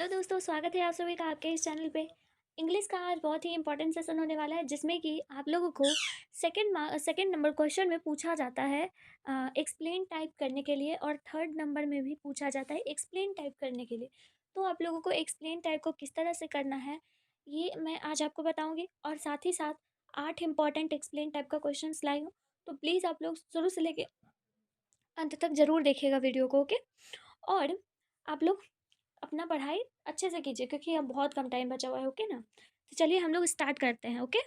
दोस्तों, स्वागत है आप सभी का आपके इस चैनल पे। इंग्लिश का आज बहुत ही इंपॉर्टेंट सेशन होने वाला है जिसमें कि आप लोगों को सेकंड नंबर क्वेश्चन में पूछा जाता है एक्सप्लेन टाइप करने के लिए, और थर्ड नंबर में भी पूछा जाता है एक्सप्लेन टाइप करने के लिए। तो आप लोगों को एक्सप्लेन टाइप को किस तरह से करना है ये मैं आज आपको बताऊंगी, और साथ ही साथ 8 इंपॉर्टेंट एक्सप्लेन टाइप का क्वेश्चन लाई हूँ। तो प्लीज़ आप लोग शुरू से लेके अंत तक ज़रूर देखिएगा वीडियो को, ओके। और आप लोग अपना पढ़ाई अच्छे से कीजिए क्योंकि अब बहुत कम टाइम बचा हुआ है, ओके ना। तो चलिए हम लोग स्टार्ट करते हैं, ओके।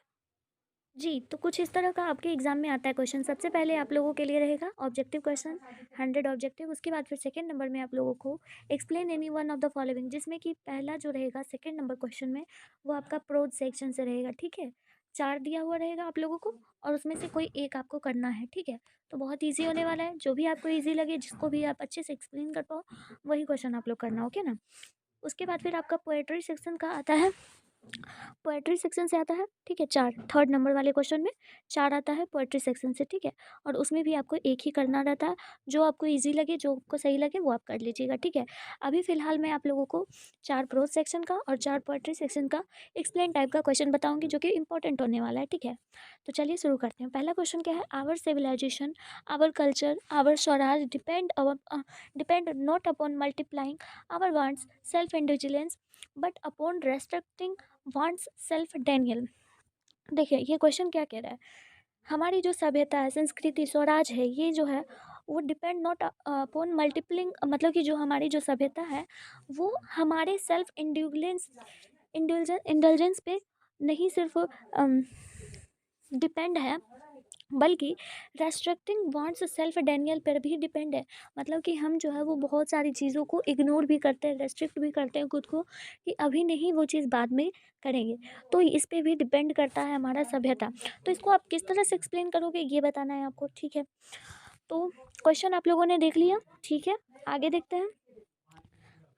जी, तो कुछ इस तरह का आपके एग्जाम में आता है क्वेश्चन। सबसे पहले आप लोगों के लिए रहेगा ऑब्जेक्टिव क्वेश्चन, 100 ऑब्जेक्टिव। उसके बाद फिर सेकंड नंबर में आप लोगों को explain any one of the following, जिसमें कि पहला जो रहेगा सेकंड नंबर क्वेश्चन में वो आपका प्रोज सेक्शन से रहेगा, ठीक है। 4 दिया हुआ रहेगा आप लोगों को और उसमें से कोई एक आपको करना है, ठीक है। तो बहुत ईजी होने वाला है, जो भी आपको ईजी लगे, जिसको भी आप अच्छे से एक्सप्लेन कर पाओ वही क्वेश्चन आप लोग करना, ओके ना। उसके बाद फिर आपका पोएट्री सेक्शन का आता है, पोएट्री सेक्शन से आता है, ठीक है। 4 थर्ड नंबर वाले क्वेश्चन में 4 आता है पोएट्री सेक्शन से, ठीक है। और उसमें भी आपको एक ही करना रहता है, जो आपको ईजी लगे, जो आपको सही लगे वो आप कर लीजिएगा, ठीक है। अभी फ़िलहाल मैं आप लोगों को 4 प्रोज सेक्शन का और 4 पोएट्री सेक्शन का एक्सप्लेन टाइप का क्वेश्चन बताऊँगी, जो कि इंपॉर्टेंट होने वाला है, ठीक है। तो चलिए शुरू करते हैं। पहला क्वेश्चन क्या है? Our civilisation, our culture, our Swaraj depend not upon multiplying our wants self इंडिविजुअलेंस but upon restricting wants self Daniel. देखिए ये क्वेश्चन क्या कह रहा है, हमारी जो सभ्यता है, संस्कृति, स्वराज है, ये जो है वो डिपेंड नॉट अपॉन मल्टीप्लिंग, मतलब कि जो हमारी जो सभ्यता है वो हमारे सेल्फ इंडल्जेंस पे नहीं सिर्फ डिपेंड है, बल्कि रेस्ट्रिक्टिंग वांट्स सेल्फ डेनियल पर भी डिपेंड है। मतलब कि हम जो है वो बहुत सारी चीज़ों को इग्नोर भी करते हैं, रेस्ट्रिक्ट भी करते हैं खुद को कि अभी नहीं, वो चीज़ बाद में करेंगे। तो इस पे भी डिपेंड करता है हमारा सभ्यता। तो इसको आप किस तरह से एक्सप्लेन करोगे ये बताना है आपको, ठीक है। तो क्वेश्चन आप लोगों ने देख लिया, ठीक है। आगे देखते हैं।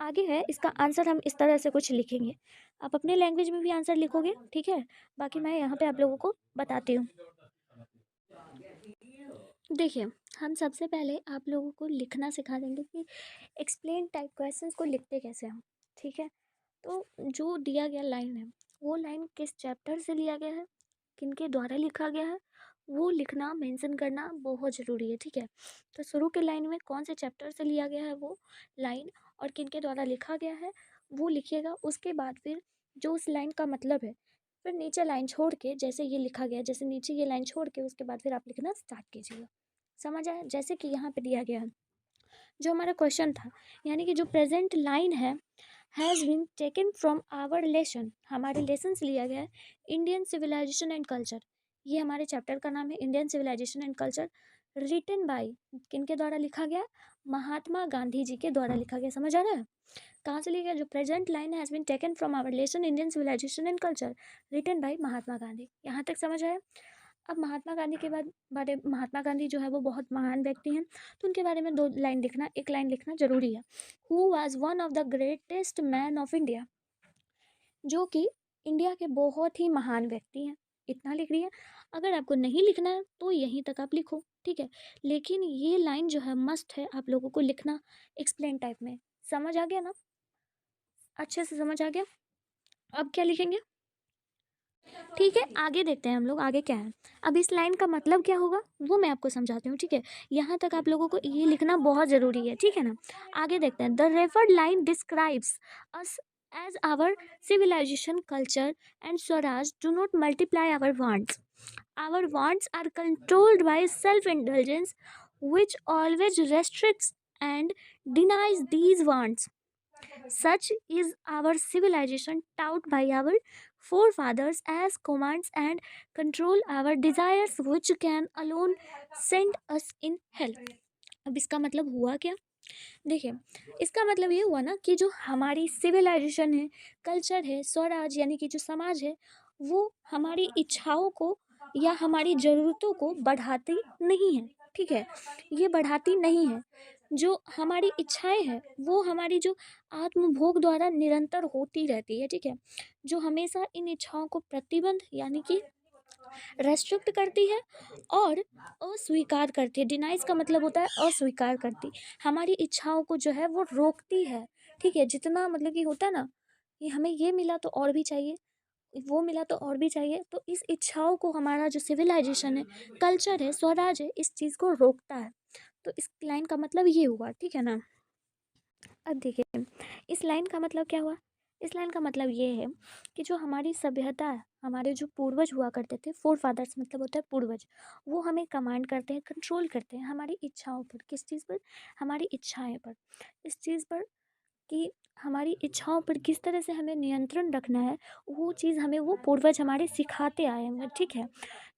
आगे है इसका आंसर, हम इस तरह से कुछ लिखेंगे। आप अपने लैंग्वेज में भी आंसर लिखोगे, ठीक है। बाकी मैं यहाँ पे आप लोगों को बताती हूँ। देखिए, हम सबसे पहले आप लोगों को लिखना सिखा देंगे कि एक्सप्लेन टाइप क्वेश्चंस को लिखते कैसे हम, ठीक है। तो जो दिया गया लाइन है वो लाइन किस चैप्टर से लिया गया है, किनके द्वारा लिखा गया है, वो लिखना, मेंशन करना बहुत ज़रूरी है, ठीक है। तो शुरू के लाइन में कौन से चैप्टर से लिया गया है वो लाइन और किनके द्वारा लिखा गया है वो लिखिएगा। उसके बाद फिर जो उस लाइन का मतलब है, फिर नीचे लाइन छोड़ के, जैसे ये लिखा गया, जैसे नीचे ये लाइन छोड़ के उसके बाद फिर आप लिखना स्टार्ट कीजिएगा। समझ आया? जैसे कि यहाँ पे दिया गया है, जो हमारा क्वेश्चन था, यानी कि जो प्रेजेंट लाइन है, has been taken from our lesson, हमारे लेसन से लिया गया है, इंडियन सिविलाइजेशन एंड कल्चर। ये हमारे चैप्टर का नाम है, Indian civilisation and culture. Written by, किनके द्वारा लिखा गया? महात्मा गांधी जी के द्वारा लिखा गया। समझ आ रहा है? कहाँ से लिया गया? जो present line has been taken from our lesson Indian civilisation and culture, written bye Mahatma Gandhi. यहाँ तक समझ आया? अब महात्मा गांधी के बाद बारे, महात्मा गांधी जो है वो बहुत महान व्यक्ति हैं, तो उनके बारे में 2 लाइन लिखना, 1 लाइन लिखना जरूरी है। Who was one of the greatest man of India, जो कि इंडिया के बहुत ही महान व्यक्ति हैं। इतना लिख रही है। अगर आपको नहीं लिखना है तो यहीं तक आप लिखो, ठीक है। लेकिन ये लाइन जो है मस्ट है आप लोगों को लिखना एक्सप्लेन टाइप में। समझ आ गया ना? अच्छे से समझ आ गया? अब क्या लिखेंगे? ठीक है, आगे देखते हैं हम लोग आगे क्या है। अब इस लाइन का मतलब क्या होगा वो मैं आपको समझाती हूँ, ठीक है। यहाँ तक आप लोगों को ये लिखना बहुत ज़रूरी है, ठीक है ना। आगे देखते हैं। The referred line describes us as our civilisation, culture and swaraj do not multiply our wants, our wants are controlled by self indulgence which always restricts and denies these wants. Such is our civilization, taught by our forefathers as commands and control our desires, which can alone send us in hell. अब इसका मतलब हुआ क्या? देखिए, इसका मतलब ये हुआ ना कि जो हमारी सिविलाइजेशन है, कल्चर है, स्वराज यानी कि जो समाज है, वो हमारी इच्छाओं को या हमारी ज़रूरतों को बढ़ाती नहीं है, ठीक है। ये बढ़ाती नहीं है। जो हमारी इच्छाएं हैं वो हमारी जो आत्मभोग द्वारा निरंतर होती रहती है, ठीक है। जो हमेशा इन इच्छाओं को प्रतिबंध यानी कि रेस्ट्रिक्ट करती है और अस्वीकार करती है। डिनाइज का मतलब होता है अस्वीकार करती, हमारी इच्छाओं को जो है वो रोकती है, ठीक है, जितना मतलब कि होता है ना कि हमें ये मिला तो और भी चाहिए, वो मिला तो और भी चाहिए, तो इस इच्छाओं को हमारा जो सिविलाइजेशन है, कल्चर है, स्वराज है, इस चीज़ को रोकता है। तो इस लाइन का मतलब ये हुआ, ठीक है ना। अब देखिए, इस लाइन का मतलब क्या हुआ। इस लाइन का मतलब ये है कि जो हमारी सभ्यता है, हमारे जो पूर्वज हुआ करते थे, फोर फादर्स मतलब होता है पूर्वज, वो हमें कमांड करते हैं, कंट्रोल करते हैं हमारी इच्छाओं पर। किस चीज़ पर? हमारी इच्छाएं पर। इस चीज़ पर कि हमारी इच्छाओं पर किस तरह से हमें नियंत्रण रखना है, वो चीज़ हमें वो पूर्वज हमारे सिखाते आए हैं, ठीक है।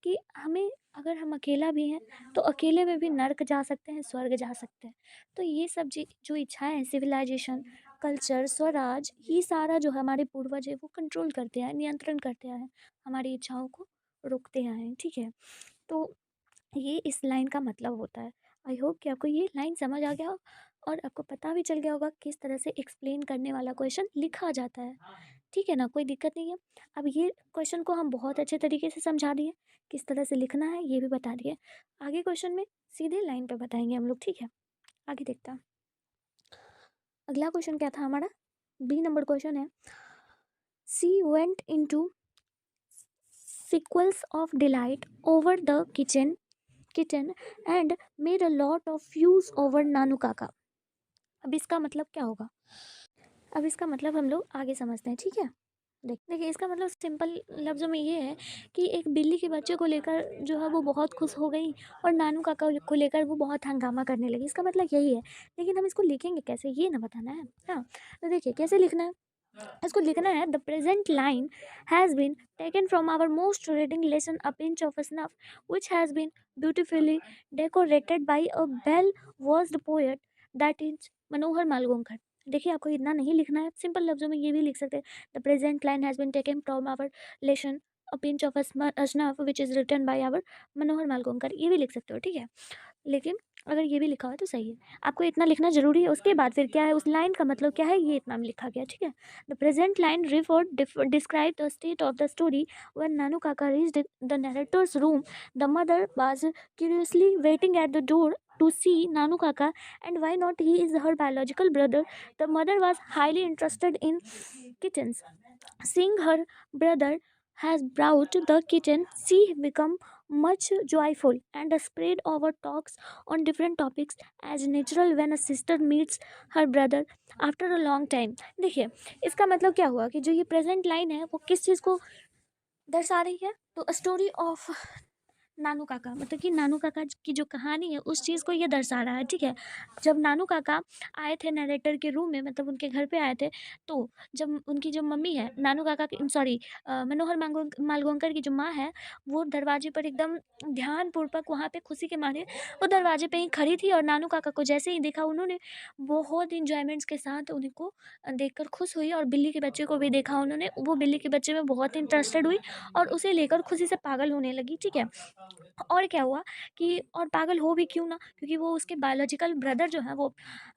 कि हमें, अगर हम अकेला भी हैं तो अकेले में भी नर्क जा सकते हैं, स्वर्ग जा सकते हैं। तो ये सब जो इच्छाएं हैं, सिविलाइजेशन, कल्चर, स्वराज, ये सारा जो हमारे पूर्वज है वो कंट्रोल करते हैं, नियंत्रण करते आए हैं, हमारी इच्छाओं को रोकते आए हैं, ठीक है। तो ये इस लाइन का मतलब होता है। आई होप कि आपको ये लाइन समझ आ गया हो और आपको पता भी चल गया होगा किस तरह से एक्सप्लेन करने वाला क्वेश्चन लिखा जाता है, ठीक है ना, कोई दिक्कत नहीं है। अब ये क्वेश्चन को हम बहुत अच्छे तरीके से समझा दिए, किस तरह से लिखना है ये भी बता दिए। आगे क्वेश्चन में सीधे लाइन पे बताएंगे हम लोग, ठीक है। आगे देखते हैं। अगला क्वेश्चन क्या था हमारा? बी नंबर क्वेश्चन है, she went into sequels of delight over the kitten and made a lot of fuse over नानू काका। अब इसका मतलब क्या होगा? अब इसका मतलब हम लोग आगे समझते हैं, ठीक है। देखिए, इसका मतलब सिंपल लफ्ज़ों में ये है कि एक बिल्ली के बच्चे को लेकर जो है वो बहुत खुश हो गई और नानू काका को लेकर वो बहुत हंगामा करने लगी। इसका मतलब यही है, लेकिन हम इसको लिखेंगे कैसे ये ना बताना है। हाँ, तो देखिए कैसे लिखना है। इसको लिखना है, the present line has been taken from our most reading lesson a pinch of snuff which has been beautifully decorated by a bell versed poet that is मनोहर मालगोंकर। देखिए, आपको इतना नहीं लिखना है, सिंपल लफ्जों में ये भी लिख सकते हैं, the present line has been taken from our lesson a pinch of snuff which is written by our मनोहर मालगोंकर, ये भी लिख सकते हो, ठीक है। लेकिन अगर ये भी लिखा हुआ है तो सही है। आपको इतना लिखना ज़रूरी है, उसके बाद फिर क्या है, उस लाइन का मतलब क्या है, ये इतना में लिखा गया, ठीक है। The present line referred describe the state of the story when नानू काका reached the narrator's room. The mother was curiously waiting at the door to see Nanu Kaka, and why not, he is her biological brother. The mother was highly interested in kittens. Seeing her brother has brought the kitten, she become much joyful and spread over talks on different topics as natural when a sister meets her brother after a long time. देखिए, इसका मतलब क्या हुआ कि जो ये present line है वो किस चीज़ को दर्शा रही है, तो स्टोरी ऑफ नानू काका, मतलब कि नानू काका की जो कहानी है उस चीज़ को ये दर्शा रहा है, ठीक है। जब नानू काका आए थे नरेटर के रूम में, मतलब उनके घर पे आए थे, तो जब उनकी जो मम्मी है, नानू काका की सॉरी मनोहर मालगोंकर की जो माँ है, वो दरवाजे पर एकदम ध्यानपूर्वक वहाँ पे खुशी के मारे वो दरवाजे पे ही खड़ी थी, और नानू काका को जैसे ही देखा उन्होंने बहुत इंजॉयमेंट्स के साथ उनको देखकर खुश हुई, और बिल्ली के बच्चे को भी देखा उन्होंने, वो बिल्ली के बच्चे में बहुत इंटरेस्टेड हुई और उसे लेकर खुशी से पागल होने लगी, ठीक है। और क्या हुआ कि, और पागल हो भी क्यों ना, क्योंकि वो उसके बायोलॉजिकल ब्रदर जो है वो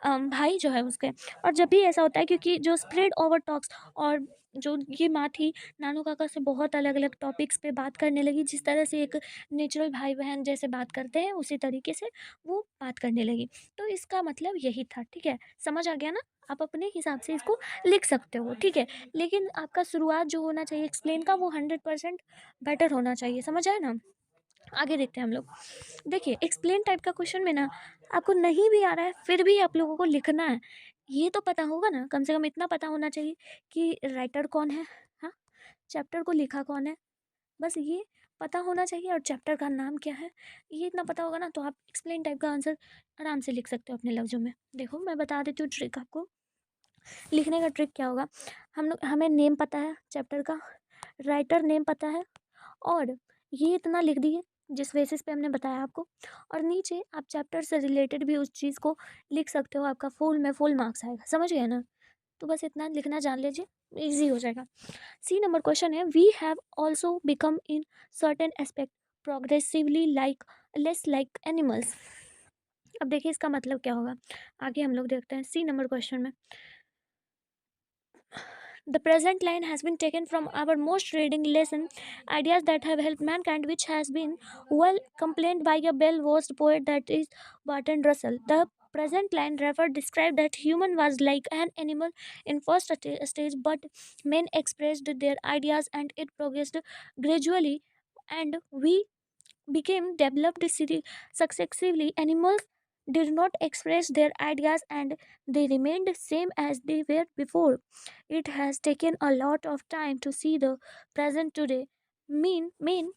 भाई जो है उसके। और जब भी ऐसा होता है, क्योंकि जो स्प्रेड ओवर टॉक्स, और जो ये माँ थी नानू काका से बहुत अलग अलग टॉपिक्स पे बात करने लगी, जिस तरह से एक नेचुरल भाई बहन जैसे बात करते हैं उसी तरीके से वो बात करने लगी। तो इसका मतलब यही था, ठीक है। समझ आ गया ना? आप अपने हिसाब से इसको लिख सकते हो, ठीक है। लेकिन आपका शुरुआत जो होना चाहिए एक्सप्लेन का, वो 100% बेटर होना चाहिए, समझ आए ना। आगे देखते हैं हम लोग। देखिए, एक्सप्लेन टाइप का क्वेश्चन में ना आपको नहीं भी आ रहा है फिर भी आप लोगों को लिखना है, ये तो पता होगा ना, कम से कम इतना पता होना चाहिए कि राइटर कौन है, हाँ, चैप्टर को लिखा कौन है, बस ये पता होना चाहिए, और चैप्टर का नाम क्या है, ये इतना पता होगा ना, तो आप एक्सप्लेन टाइप का आंसर आराम से लिख सकते हो अपने लफ्जों में। देखो, मैं बता देती हूँ ट्रिक आपको। लिखने का ट्रिक क्या होगा, हमें नेम पता है चैप्टर का, राइटर नेम पता है, और ये इतना लिख दिए जिस बेसिस पे हमने बताया आपको, और नीचे आप चैप्टर से रिलेटेड भी उस चीज़ को लिख सकते हो, आपका फुल में फुल मार्क्स आएगा, समझ गए ना। तो बस इतना लिखना जान लीजिए, इजी हो जाएगा। सी नंबर क्वेश्चन है, we have also become in certain aspect progressively like less like animals. अब देखिए इसका मतलब क्या होगा, आगे हम लोग देखते हैं सी नंबर क्वेश्चन में। The present line has been taken from our most reading lesson, Ideas That Have Helped Mankind, which has been well complained by a bell-voiced poet that is Barton Russell. The present line refer describe that human was like an animal in first stage, but men expressed their ideas and it progressed gradually, and we became developed successively. Animals did not express their ideas and they remained same as they were before. It has taken a lot of time to see the present today. Men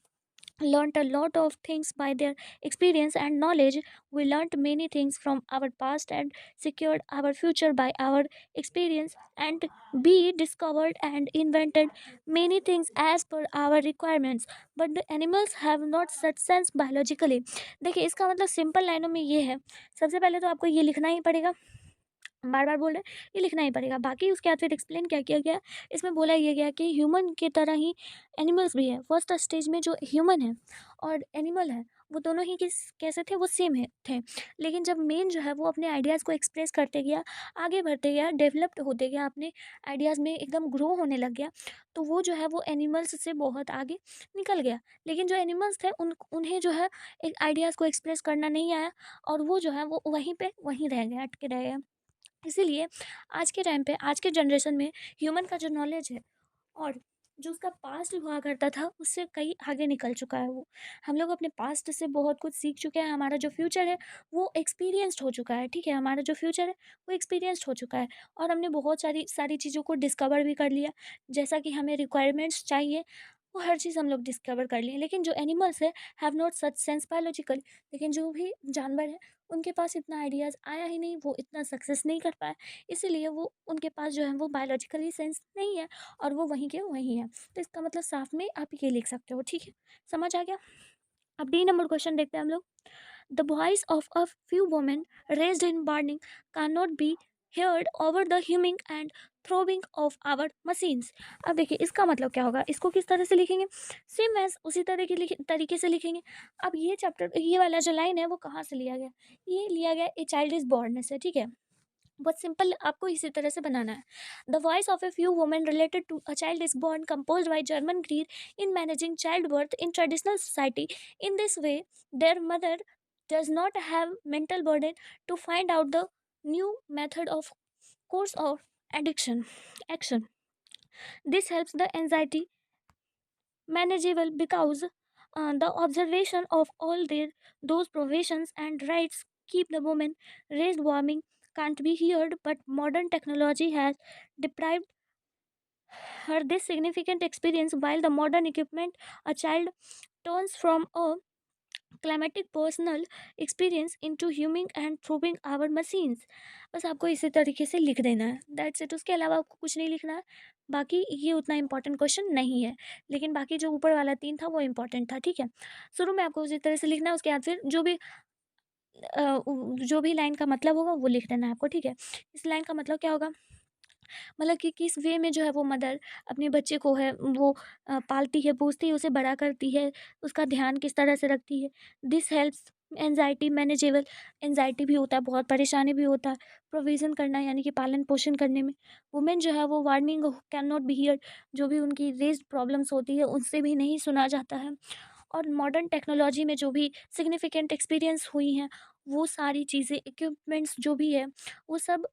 learned a lot of things by their experience and knowledge. We learned many things from our past and secured our future by our experience, and we discovered and invented many things as per our requirements. But the animals have not such sense biologically. देखिए, इसका मतलब simple लाइनों में ये है, सबसे पहले तो आपको ये लिखना ही पड़ेगा, बार बार बोल रहे हैं, ये लिखना ही पड़ेगा। बाकी उसके बाद फिर एक्सप्लेन क्या किया गया, इसमें बोला ये गया कि ह्यूमन की तरह ही एनिमल्स भी है। फर्स्ट स्टेज में जो ह्यूमन है और एनिमल है, वो दोनों ही किस कैसे थे, वो सेम है थे। लेकिन जब मेन जो है वो अपने आइडियाज़ को एक्सप्रेस करते गया, आगे बढ़ते गया, डेवलप्ड होते गया, अपने आइडियाज़ में एकदम ग्रो होने लग गया, तो वो जो है वो एनिमल्स से बहुत आगे निकल गया। लेकिन जो एनिमल्स थे उन्हें जो है एक आइडियाज़ को एक्सप्रेस करना नहीं आया, और वो जो है वो वहीं पे वहीं रह गए, अटके रह गए। इसीलिए आज के टाइम पे, आज के जनरेशन में ह्यूमन का जो नॉलेज है और जो उसका पास्ट हुआ करता था, उससे कहीं आगे निकल चुका है वो। हम लोग अपने पास्ट से बहुत कुछ सीख चुके हैं। हमारा जो फ्यूचर है वो एक्सपीरियंस्ड हो चुका है, ठीक है? हमारा जो फ्यूचर है वो एक्सपीरियंस्ड हो चुका है, और हमने बहुत सारी सारी चीज़ों को डिस्कवर भी कर लिया। जैसा कि हमें रिक्वायरमेंट्स चाहिए, वो हर चीज़ हम लोग डिस्कवर कर लिए। लेकिन जो एनिमल्स है, have not such sense biological. लेकिन जो भी जानवर है, उनके पास इतना आइडियाज़ आया ही नहीं, वो इतना सक्सेस नहीं कर पाए। इसीलिए वो, उनके पास जो है वो बायोलॉजिकली सेंस नहीं है, और वो वहीं के वहीं है। तो इसका मतलब साफ में आप ये लिख सकते हो, ठीक है? समझ आ गया? अब डी नंबर क्वेश्चन देखते हैं हम लोग। The voice of a few women raised in burning can not be heard over the humming and throbbing of our machines। अब देखिए, इसका मतलब क्या होगा, इसको किस तरह से लिखेंगे, सेम एज उसी तरह के तरीके से लिखेंगे। अब ये चैप्टर, ये वाला जो लाइन है वो कहाँ से लिया गया, ये लिया गया ए चाइल्ड इज बॉर्न से, ठीक है? बहुत सिंपल, आपको इसी तरह से बनाना है। The voice of a few women related to a child is born compose by Germaine Greer in managing child birth in traditional society. In this way their mother does not have mental burden to find out the new method of course of addiction action. This helps the anxiety manageable because the observation of all their those provisions and rights keep the woman raised warming can't be heard, but modern technology has deprived her this significant experience. While the modern equipment a child turns from a climatic personal experience into humming and थ्रूबिंग our machines. बस आपको इसी तरीके से लिख देना है, that's it. उसके अलावा आपको कुछ नहीं लिखना है। बाकी ये उतना इंपॉर्टेंट क्वेश्चन नहीं है, लेकिन बाकी जो ऊपर वाला 3 था वो इंपॉर्टेंट था, ठीक है? शुरू में आपको उसी तरह से लिखना है, उसके बाद फिर जो भी लाइन का मतलब होगा वो लिख देना है आपको, ठीक है? इस लाइन का मतलब क्या होगा, मतलब कि किस वे में जो है वो मदर अपने बच्चे को है वो पालती है, पोसती है, उसे बड़ा करती है, उसका ध्यान किस तरह से रखती है। This helps anxiety manageable. Anxiety भी होता है, बहुत परेशानी भी होता है, प्रोविज़न करना यानी कि पालन पोषण करने में। वुमेन जो है वो warning can not be heard, जो भी उनकी रेज़्ड प्रॉब्लम्स होती है उनसे भी नहीं सुना जाता है। और मॉडर्न टेक्नोलॉजी में जो भी सिग्निफिकेंट एक्सपीरियंस हुई हैं, वो सारी चीज़ें, इक्विपमेंट्स जो भी है, वो सब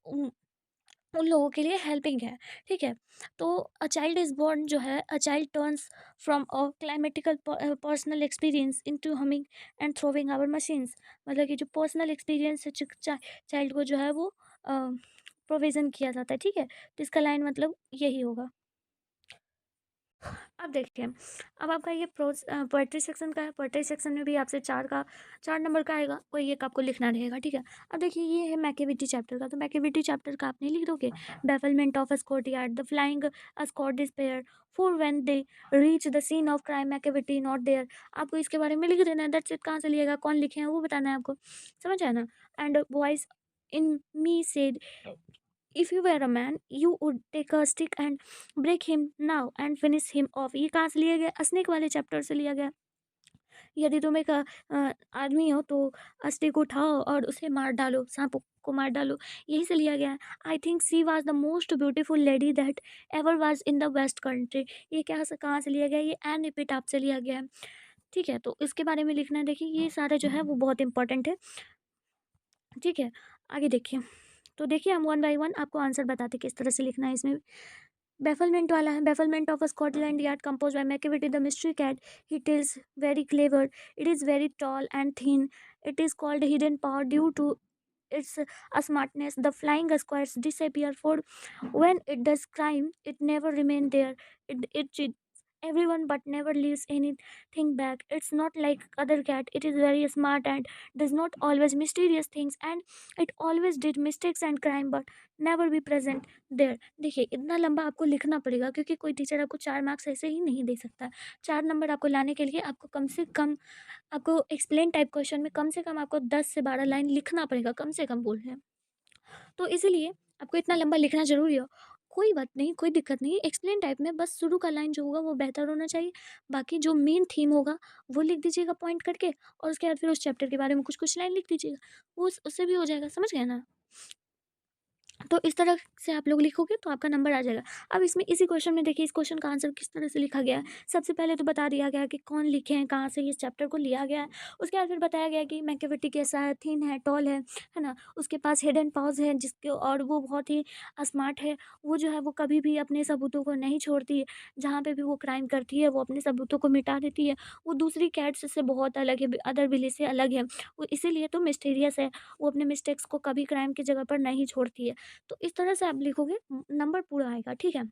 उन लोगों के लिए हेल्पिंग है, ठीक है? तो अ चाइल्ड इज़ बोर्न जो है, a child turns from a climatical personal experience into humming and throwing our machines. मतलब कि जो पर्सनल एक्सपीरियंस है चाइल्ड को जो है वो प्रोविज़न किया जाता है, ठीक है? तो इसका लाइन मतलब यही होगा। अब देखिए, अब आपका ये पोएट्री सेक्शन का है। पोएट्री सेक्शन में भी आपसे 4 नंबर का आएगा, कोई एक आपको लिखना रहेगा, ठीक है? अब देखिए, ये है मैकेविटी चैप्टर का, तो मैकेविटी चैप्टर का आप नहीं लिख दोगे। Bafflement of a yard, the flying अस्कॉट despair, for when they reach the scene of crime Macavity not there. आपको इसके बारे में लिख देना है, दैट्स इट। कहाँ से लिएगा, कौन लिखे हैं, वो बताना है आपको। समझ आया ना? And voice in me said, if you were a man you would take a stick and break him now and finish him off। ये कहाँ से लिया गया, स्नेक वाले चैप्टर से लिया गया। यदि तुम एक आदमी हो तो स्टिक उठाओ और उसे मार डालो, सांप को मार डालो, यही से लिया गया है। I think she was the most beautiful lady that ever was in the West Country. ये क्या से कहाँ से लिया गया, ये एन एपिटाफ से लिया गया है, ठीक है? तो इसके बारे में लिखना है। देखिए, ये सारे जो है वो बहुत इंपॉर्टेंट है, ठीक है? आगे देखिए। तो देखिए हम वन बाय वन आपको आंसर बताते किस तरह से लिखना है इसमें। बेफलमेंट वाला है, bafflement of a Scotland Yard compose by Macavity the mystery cat. He tells very clever, it is very tall and thin, it is called hidden power due to its smartness. The flying squares disappear, for when it does crime it never remain there. It cheats everyone but never leaves anything back. It's not like other cat, it is very smart and does not always mysterious things, and it always did mistakes and crime but never be present there. देखिए इतना लंबा आपको लिखना पड़ेगा क्योंकि कोई teacher आपको 4 marks ऐसे ही नहीं दे सकता। 4 नंबर आपको लाने के लिए आपको कम से कम, आपको एक्सप्लेन टाइप क्वेश्चन में कम से कम आपको 10 से 12 लाइन लिखना पड़ेगा, कम से कम बोल रहे हैं। तो इसीलिए आपको इतना लंबा लिखना ज़रूरी हो। कोई बात नहीं, कोई दिक्कत नहीं, एक्सप्लेन टाइप में बस शुरू का लाइन जो होगा वो बेहतर होना चाहिए। बाकी जो मेन थीम होगा वो लिख दीजिएगा पॉइंट करके, और उसके बाद फिर उस चैप्टर के बारे में कुछ-कुछ लाइन लिख दीजिएगा। वो उससे भी हो जाएगा, समझ गए ना? तो इस तरह से आप लोग लिखोगे तो आपका नंबर आ जाएगा। अब इसमें इसी क्वेश्चन में देखिए इस क्वेश्चन का आंसर किस तरह से लिखा गया है। सबसे पहले तो बता दिया गया है कि कौन लिखे हैं, कहाँ से इस चैप्टर को लिया गया है। उसके बाद फिर बताया गया कि मैकियावेली कैसा है, थिन है, टॉल है ना? उसके पास हिडन पावर्स है जिसके, और वो बहुत ही स्मार्ट है। वो जो है वो कभी भी अपने सबूतों को नहीं छोड़ती है। जहाँ पे भी वो क्राइम करती है वो अपने सबूतों को मिटा देती है। वो दूसरी कैट्स से बहुत अलग है, अदर बिली से अलग है। वो इसीलिए तो मिस्टीरियस है। वो अपने मिस्टेक्स को कभी क्राइम की जगह पर नहीं छोड़ती है। तो इस तरह से आप लिखोगे, नंबर पूरा आएगा, ठीक है।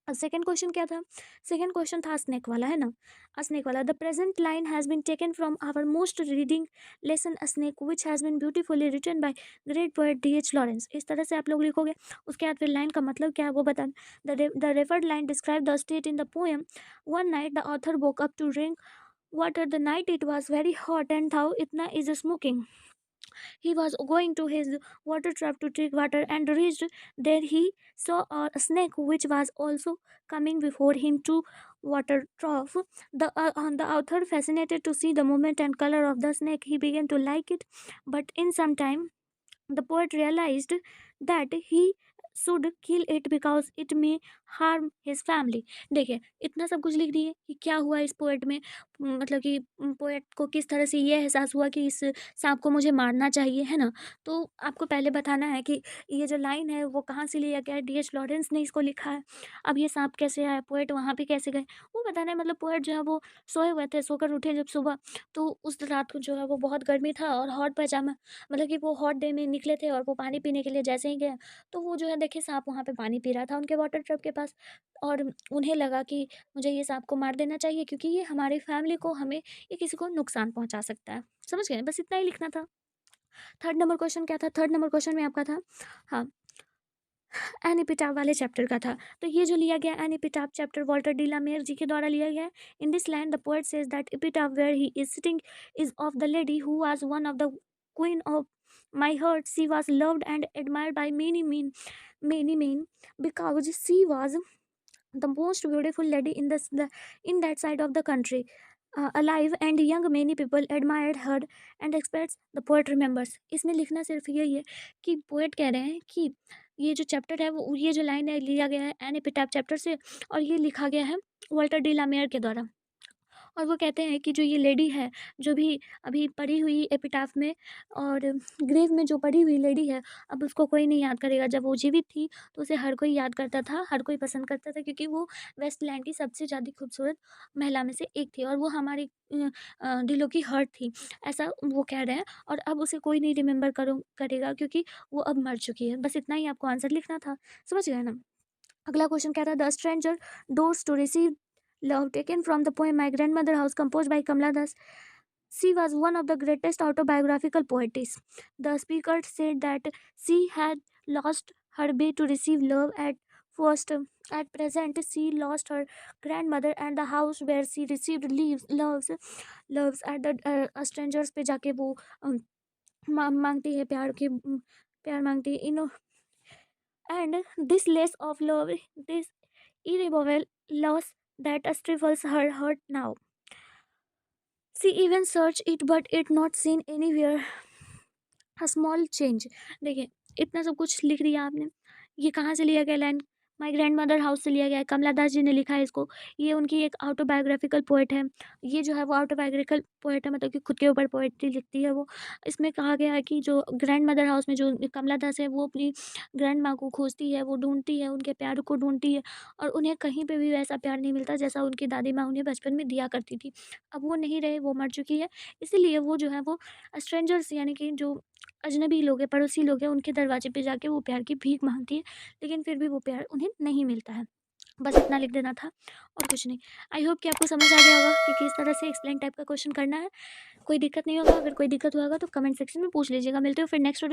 अब सेकंड क्वेश्चन क्या था? सेकंड क्वेश्चन था स्नेक वाला, है ना? स्नेक वाला, the present line has been taken from our most reading lesson snake which has been beautifully written by great poet D.H. Lawrence. इस तरह से आप लोग लिखोगे। उसके बाद फिर लाइन का मतलब क्या है वो बता। The referred line describe the state in the poem. One night the author woke up to drink water. The night it was very hot and thou itna is smoking. He was going to his water trap to drink water and reached there. He saw a snake which was also coming before him to water trough. The author, fascinated to see the movement and color of the snake, he began to like it. But in some time, the poet realized that he should kill it because it may harm his family. देखिए इतना सब कुछ लिख दिए कि क्या हुआ इस पोएट में, मतलब कि पोएट को किस तरह से ये एहसास हुआ कि इस सांप को मुझे मारना चाहिए, है ना? तो आपको पहले बताना है कि ये जो लाइन है वो कहाँ से लिया गया है, D.H. लॉरेंस ने इसको लिखा है। अब ये सांप कैसे आया, पोएट वहाँ पे कैसे गए, वो बताना है। मतलब पोएट जो है वो सोए हुए थे, सोकर उठे जब सुबह, तो उस रात को जो है वो बहुत गर्मी था और हॉट पजामा, मतलब कि वो हॉट डे में निकले थे और वो पानी पीने के लिए जैसे ही गए तो वो जो है देखिए सांप वहाँ पे पानी पी रहा था उनके वाटर ट्रक के पास, और उन्हें लगा कि मुझे ये सांप को मार देना चाहिए क्योंकि ये हमारी फैमिली को, हमें, ये किसी को नुकसान पहुंचा सकता है। समझ गए? बस इतना ही लिखना था। थर्ड नंबर क्वेश्चन क्या था? थर्ड नंबर क्वेश्चन में आपका था, हाँ, एनीपिटाफ वाले चैप्टर का था। तो ये जो लिया गया एनीपिटाफ चैप्टर वॉल्टर डी ला मेयर जी के द्वारा लिया गया है। In this land the poet says that epitaph where he is sitting is of the lady who was one of the queen of my hurt. She was loved and admired by many men because she was the most beautiful lady in that side of the country alive, and young many people admired her and expects the poet remembers. इसमें लिखना सिर्फ यही है कि poet कह रहे हैं कि ये जो चैप्टर है वो, ये जो लाइन है लिया गया है एन एपिटाफ चैप्टर से, और ये लिखा गया है वाल्टर डी ला मेयर के द्वारा। और वो कहते हैं कि जो ये लेडी है, जो भी अभी पड़ी हुई एपिटाफ में और ग्रेव में जो पड़ी हुई लेडी है, अब उसको कोई नहीं याद करेगा। जब वो जीवित थी तो उसे हर कोई याद करता था, हर कोई पसंद करता था क्योंकि वो वेस्टलैंड की सबसे ज़्यादा खूबसूरत महिला में से एक थी और वो हमारी दिलों की हर्ट थी, ऐसा वो कह रहे हैं। और अब उसे कोई नहीं रिमेंबर करेगा क्योंकि वो अब मर चुकी है। बस इतना ही आपको आंसर लिखना था, समझ गए ना? अगला क्वेश्चन क्या था? The stranger doors to receive love, taken from the poem My Grandmother House, composed by Kamala Das. She was one of the greatest autobiographical poets. The speaker said that she had lost her way to receive love at first. At present, she lost her grandmother and the house where she received loves at the strangers पे जाके वो मांगती है प्यार मांगती है, and this less of love, this irrevocable loss that stifles her heart now. She even searched it but it not seen anywhere a small change. देखिए इतना सब कुछ लिख दिया आपने। ये कहाँ से लिया गया लाइन? माय ग्रैंडमदर हाउस से लिया गया है, कमला दास जी ने लिखा है इसको। ये उनकी एक ऑटोबायोग्राफिकल पोएट है। ये जो है वो ऑटोबायोग्राफिकल पोएट है, मतलब कि खुद के ऊपर पोएट्री लिखती है वो। इसमें कहा गया है कि जो ग्रैंडमदर हाउस में जो कमला दास है वो अपनी ग्रैंड माँ को खोजती है, वो ढूँढती है, उनके प्यार को ढूँढती है और उन्हें कहीं पे भी वैसा प्यार नहीं मिलता जैसा उनकी दादी माँ उन्हें बचपन में दिया करती थी। अब वो नहीं रहे, वो मर चुकी है, इसीलिए वो जो है वो स्ट्रेंजर्स यानी कि जो अजनबी लोग हैं, पड़ोसी लोग हैं, उनके दरवाजे पे जाके वो प्यार की भीख माँगती है, लेकिन फिर भी वो प्यार उन्हें नहीं मिलता है। बस इतना लिख देना था और कुछ नहीं। आई होप कि आपको समझ आ गया होगा कि किस तरह से एक्सप्लेन टाइप का क्वेश्चन करना है। कोई दिक्कत नहीं होगा, अगर कोई दिक्कत होगा तो कमेंट सेक्शन में पूछ लीजिएगा। मिलते हो फिर नेक्स्ट वीडियो